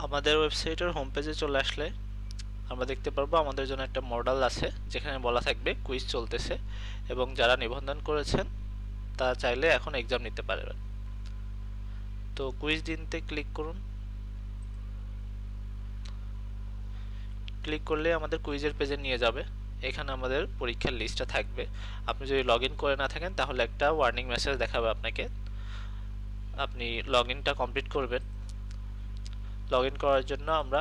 আমাদের ওয়েবসাইটের হোম পেজে চলে আসলে আমরা দেখতে পারবো আমাদের জন্য একটা মডেল আছে, যেখানে বলা থাকবে কুইজ চলতেছে এবং যারা নিবন্ধন করেছেন তারা চাইলে এখন এক্সাম নিতে পারবেন। তো কুইজ দিনতে ক্লিক করুন। ক্লিক করলে আমাদের কুইজের পেজে নিয়ে যাবে। এখানে আমাদের পরীক্ষার লিস্টটা থাকবে। আপনি যদি লগ ইন করে না থাকেন তাহলে একটা ওয়ার্নিং মেসেজ দেখাবে আপনাকে। আপনি লগ ইনটা কমপ্লিট করবেন। লগ ইন করার জন্য আমরা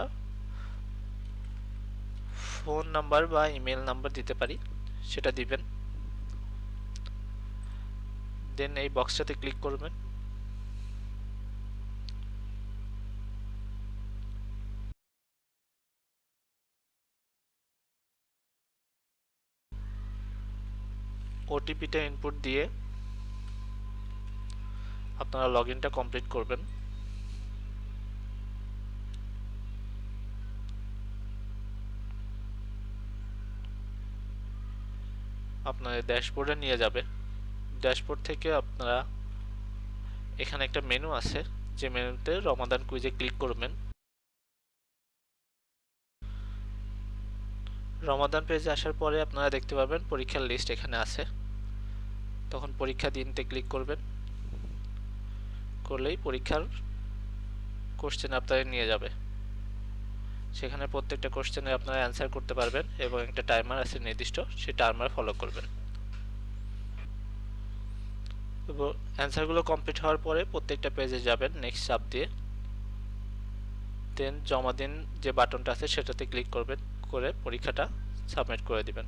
ফোন নাম্বার বা ইমেল নাম্বার দিতে পারি, সেটা দিবেন। দেন এই বক্সটাতে ক্লিক করবেন। ওটিপিটা ইনপুট দিয়ে আপনারা লগ ইনটা কমপ্লিট করবেন। আপনাদের ড্যাশবোর্ডে নিয়ে যাবে। ড্যাশবোর্ড থেকে আপনারা এখানে একটা মেনু আছে, যে মেনুতে রমাদান কুইজে ক্লিক করবেন। রমাদান পেজে আসার পরে আপনারা দেখতে পাবেন পরীক্ষার লিস্ট এখানে আছে। তখন পরীক্ষা দিনতে ক্লিক করবেন। করলেই পরীক্ষার কোশ্চেন আপনাদের নিয়ে যাবে। সেখানে প্রত্যেকটা কোশ্চেনে আপনারা অ্যান্সার করতে পারবেন এবং একটা টাইমার আছে নির্দিষ্ট, সেই টাইমার ফলো করবেন। এবং অ্যান্সারগুলো কমপ্লিট হওয়ার পরে প্রত্যেকটা পেজে যাবেন নেক্সট চাপ দিয়ে। দেন জমা দিন যে বাটনটা আছে সেটাতে ক্লিক করবেন, করে পরীক্ষাটা সাবমিট করে দিবেন।